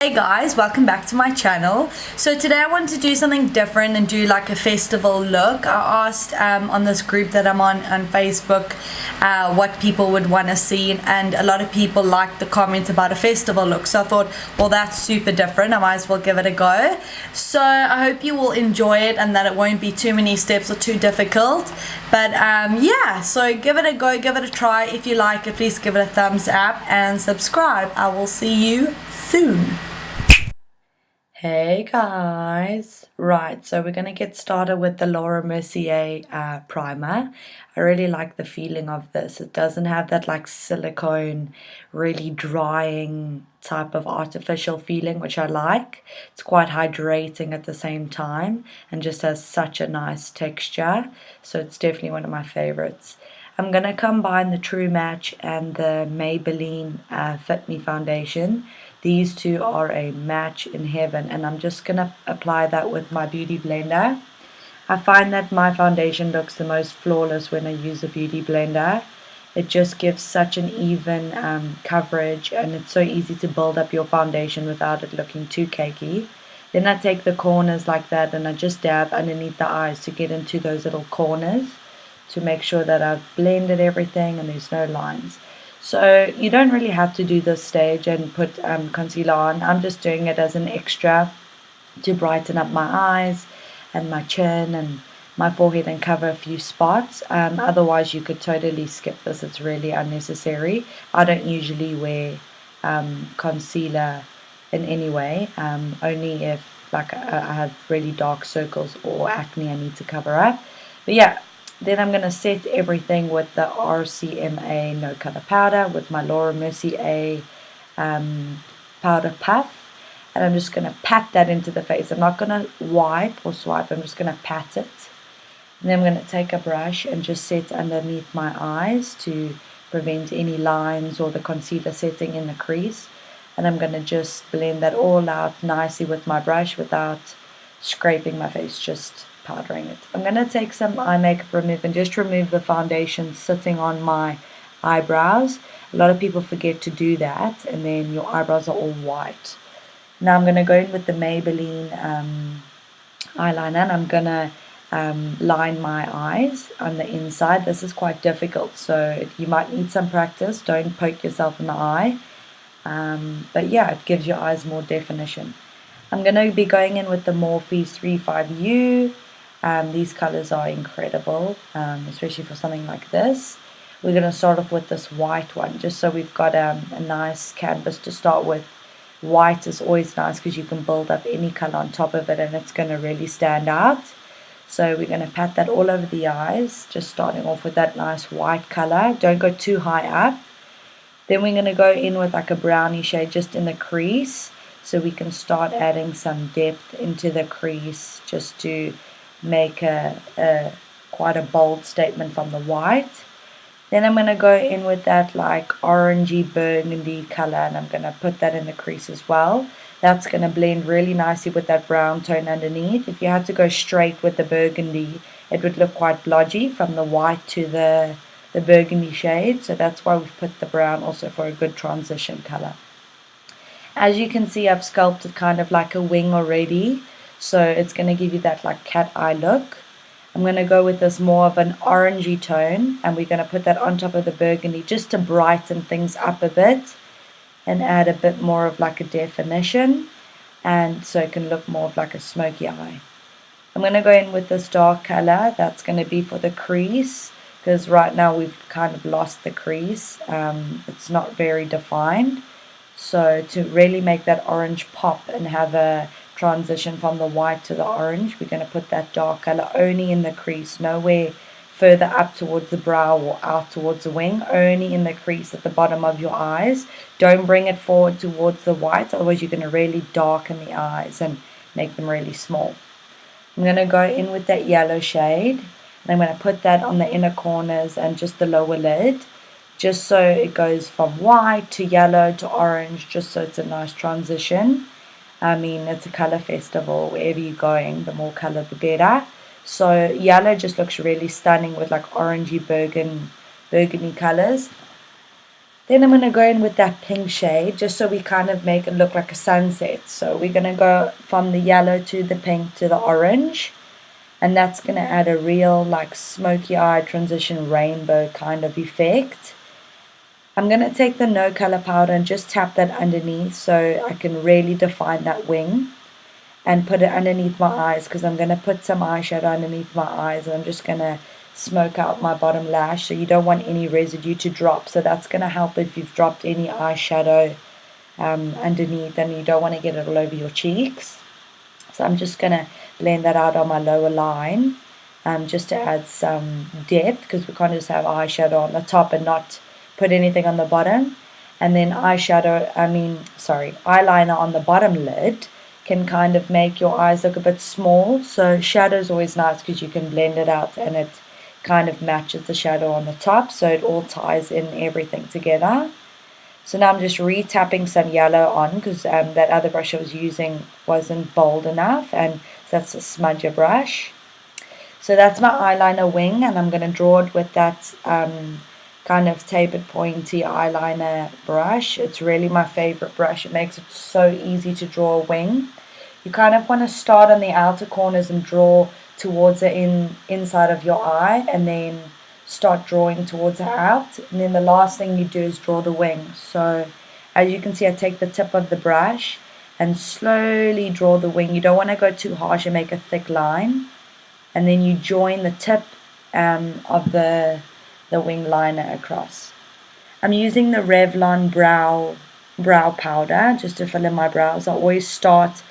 Hey guys, welcome back to my channel. So today I want to do something different and do like a festival look. I asked on this group that I'm on Facebook what people would want to see, and a lot of people liked the comment about a festival look. So I thought, well, that's super different. I might as well give it a go. So I hope you will enjoy it and that it won't be too many steps or too difficult. But yeah, so give it a go, give it a try. If you like it, please give it a thumbs up and subscribe. I will see you soon. Hey guys, right, so we're going to get started with the Laura Mercier primer. I really like the feeling of this. It doesn't have that like silicone, really drying type of artificial feeling, which I like. It's quite hydrating at the same time and just has such a nice texture, so it's definitely one of my favorites. I'm going to combine the True Match and the Maybelline-Fit Me foundation. These two are a match in heaven, and I'm just going to apply that with my beauty blender. I find that my foundation looks the most flawless when I use a beauty blender. It just gives such an even coverage, and it's so easy to build up your foundation without it looking too cakey. Then I take the corners like that and I just dab underneath the eyes to get into those little corners to make sure that I've blended everything and there's no lines. So you don't really have to do this stage and put concealer on. I'm just doing it as an extra to brighten up my eyes and my chin and my forehead and cover a few spots. Otherwise you could totally skip this. It's really unnecessary. I don't usually wear concealer in any way, only if like I have really dark circles or acne I need to cover up. But yeah. Then I'm going to set everything with the RCMA-No Color Powder with my Laura Mercier powder puff. And I'm just going to pat that into the face. I'm not going to wipe or swipe. I'm just going to pat it. And then I'm going to take a brush and just set underneath my eyes to prevent any lines or the concealer setting in the crease. And I'm going to just blend that all out nicely with my brush without scraping my face, just powdering it. I'm going to take some eye makeup remover and just remove the foundation sitting on my eyebrows. A lot of people forget to do that and then your eyebrows are all white. Now I'm going to go in with the Maybelline eyeliner and I'm going to line my eyes on the inside. This is quite difficult, so you might need some practice. Don't poke yourself in the eye. But yeah, it gives your eyes more definition. I'm going to be going in with the Morphe 35U. These colors are incredible, especially for something like this. We're going to start off with this white one, just so we've got a nice canvas to start with. White is always nice because you can build up any color on top of it and it's going to really stand out. So we're going to pat that all over the eyes, just starting off with that nice white color. Don't go too high up. Then we're going to go in with like a brownie shade just in the crease, so we can start adding some depth into the crease just to make quite a bold statement from the white. Then I'm going to go in with that like orangey burgundy color and I'm going to put that in the crease as well. That's going to blend really nicely with that brown tone underneath. If you had to go straight with the burgundy, it would look quite blodgy from the white to the burgundy shade. So that's why we've put the brown also for a good transition color. As you can see, I've sculpted kind of like a wing already. So it's going to give you that like cat eye look. I'm going to go with this more of an orangey tone and we're going to put that on top of the burgundy just to brighten things up a bit and add a bit more of like a definition, and so it can look more of like a smoky eye. I'm going to go in with this dark color. That's going to be for the crease because right now we've kind of lost the crease. It's not very defined. So to really make that orange pop and have a transition from the white to the orange, we're going to put that dark color only in the crease, nowhere further up towards the brow or out towards the wing, only in the crease at the bottom of your eyes. Don't bring it forward towards the white, otherwise you're going to really darken the eyes and make them really small. I'm going to go in with that yellow shade and I'm going to put that on the inner corners and just the lower lid, just so it goes from white to yellow to orange, just so it's a nice transition. I mean, it's a color festival. Wherever you're going, the more color the better. So yellow just looks really stunning with like orangey burgundy colors. Then I'm going to go in with that pink shade just so we kind of make it look like a sunset. So we're going to go from the yellow to the pink to the orange. And that's going to add a real like smoky eye transition rainbow kind of effect. I'm going to take the No Color powder and just tap that underneath so I can really define that wing. And put it underneath my eyes because I'm going to put some eyeshadow underneath my eyes. And I'm just going to smoke out my bottom lash. So you don't want any residue to drop. So that's going to help if you've dropped any eyeshadow underneath and you don't want to get it all over your cheeks. So I'm just going to blend that out on my lower line just to add some depth because we can't just have eyeshadow on the top and not put anything on the bottom. And then eyeliner on the bottom lid can kind of make your eyes look a bit small. So shadow is always nice because you can blend it out and it kind of matches the shadow on the top. So it all ties in everything together. So now I'm just re-tapping some yellow on because that other brush I was using wasn't bold enough. And that's a smudger brush. So that's my eyeliner wing. And I'm going to draw it with that kind of tapered pointy eyeliner brush. It's really my favorite brush. It makes it so easy to draw a wing. You kind of want to start on the outer corners and draw towards the inside of your eye and then start drawing towards the out. And then the last thing you do is draw the wing. So as you can see, I take the tip of the brush and slowly draw the wing. You don't want to go too harsh and make a thick line. And then you join the tip of the wing liner across. I'm using the Revlon brow powder just to fill in my brows. I always start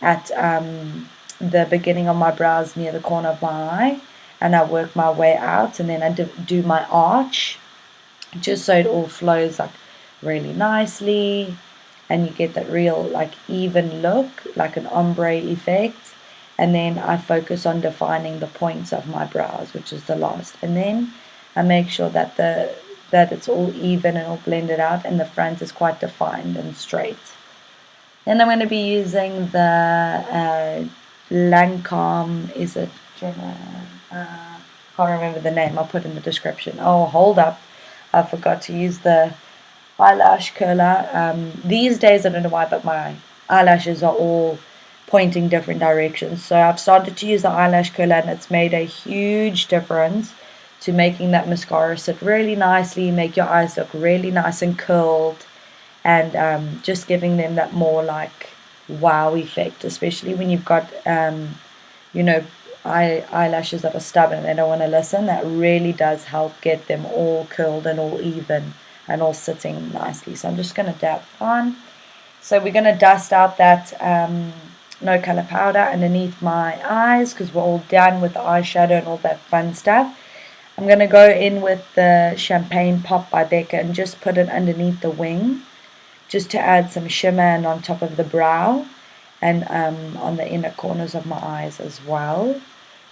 at the beginning of my brows near the corner of my eye and I work my way out and then I do my arch just so it all flows like really nicely and you get that real like even look, like an ombre effect. And then I focus on defining the points of my brows, which is the last. And then I make sure that that it's all even and all blended out and the front is quite defined and straight. Then I'm going to be using the Lancome, is it? Can't remember the name, I'll put in the description. Oh, hold up, I forgot to use the eyelash curler. These days, I don't know why, but my eyelashes are all pointing different directions. So I've started to use the eyelash curler and it's made a huge difference to making that mascara sit really nicely, make your eyes look really nice and curled, and just giving them that more like wow effect, especially when you've got eyelashes that are stubborn and they don't want to listen. That really does help get them all curled and all even and all sitting nicely. So I'm just going to dab on. So we're going to dust out that No Color powder underneath my eyes because we're all done with the eyeshadow and all that fun stuff. I'm going to go in with the Champagne Pop by Becca and just put it underneath the wing just to add some shimmer and on top of the brow and on the inner corners of my eyes as well,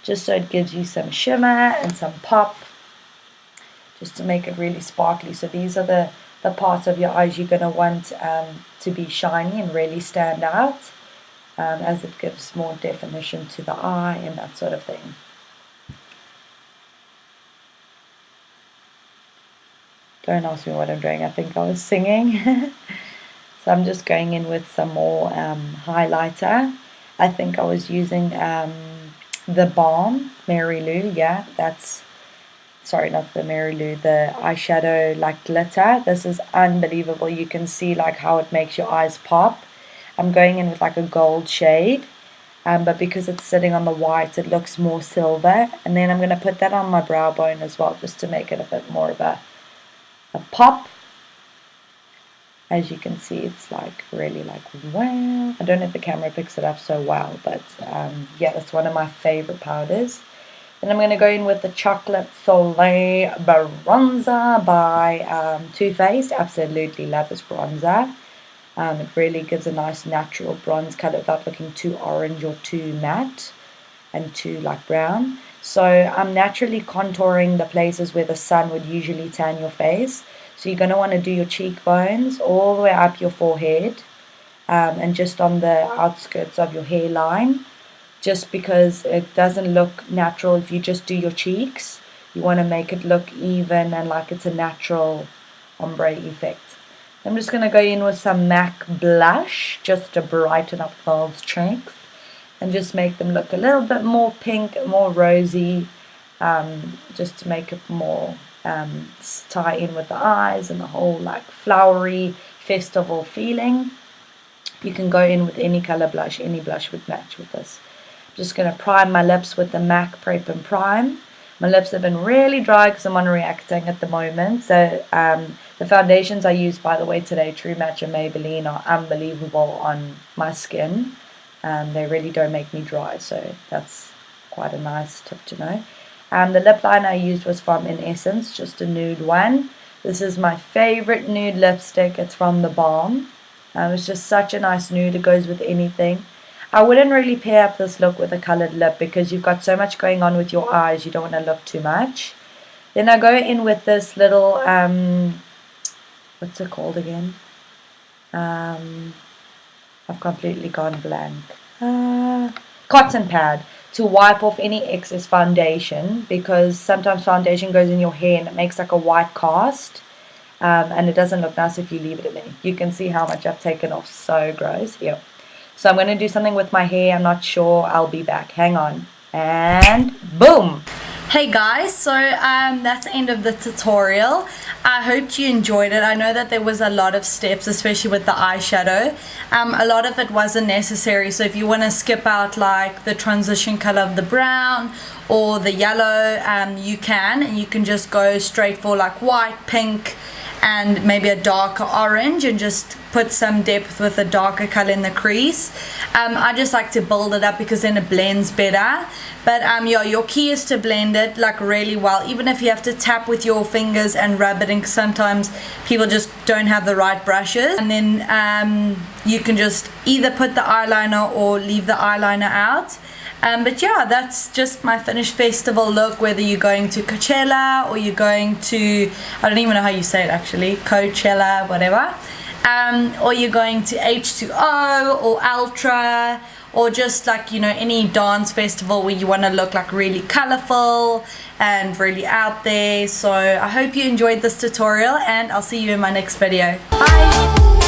just so it gives you some shimmer and some pop just to make it really sparkly. So these are the parts of your eyes you're going to want to be shiny and really stand out as it gives more definition to the eye and that sort of thing. Don't ask me what I'm doing. I think I was singing. So I'm just going in with some more highlighter. I think I was using the Balm Mary Lou. Yeah, that's, sorry, not the Mary Lou, the eyeshadow like glitter. This is unbelievable. You can see like how it makes your eyes pop. I'm going in with like a gold shade. But because it's sitting on the white, it looks more silver. And then I'm going to put that on my brow bone as well, just to make it a bit more of a pop. As you can see, it's like really like wow. I don't know if the camera picks it up so well, but yeah, that's one of my favorite powders. Then I'm going to go in with the Chocolate Soleil bronzer by Too Faced. Absolutely love this bronzer. It really gives a nice natural bronze color without looking too orange or too matte and too like brown. So I'm naturally contouring the places where the sun would usually tan your face. So you're going to want to do your cheekbones all the way up your forehead and just on the outskirts of your hairline, just because it doesn't look natural if you just do your cheeks. You want to make it look even and like it's a natural ombre effect. I'm just going to go in with some MAC blush just to brighten up those cheeks and just make them look a little bit more pink, more rosy, just to make it more tie in with the eyes and the whole like flowery festival feeling. You can go in with any color blush, any blush would match with this. I'm just going to prime my lips with the MAC Prep and Prime. My lips have been really dry because I'm on reacting at the moment. So the foundations I use, by the way, today, True Match and Maybelline, are unbelievable on my skin. They really don't make me dry, so that's quite a nice tip to know. The lip liner I used was from In Essence, just a nude one. This is my favorite nude lipstick. It's from The Balm. It's just such a nice nude. It goes with anything. I wouldn't really pair up this look with a colored lip because you've got so much going on with your eyes. You don't want to look too much. Then I go in with this little, what's it called again? I've completely gone blank. Cotton pad to wipe off any excess foundation, because sometimes foundation goes in your hair and it makes like a white cast. And it doesn't look nice if you leave it in there. You can see how much I've taken off. So gross. Here. So I'm going to do something with my hair. I'm not sure. I'll be back. Hang on. And boom. Hey guys, so that's the end of the tutorial. I hope you enjoyed it. I know that there was a lot of steps, especially with the eyeshadow. A lot of it wasn't necessary, so if you want to skip out like the transition color of the brown or the yellow, you can, and you can just go straight for like white, pink, and maybe a darker orange, and just put some depth with a darker color in the crease. I just like to build it up because then it blends better. But yeah, your key is to blend it like really well, even if you have to tap with your fingers and rub it in, 'cause sometimes people just don't have the right brushes. And then you can just either put the eyeliner or leave the eyeliner out. But yeah, that's just my finished festival look, whether you're going to Coachella or you're going to, I don't even know how you say it actually, Coachella, whatever, or you're going to H2O or Ultra, or just like, you know, any dance festival where you want to look like really colorful and really out there. So I hope you enjoyed this tutorial, and I'll see you in my next video. Bye!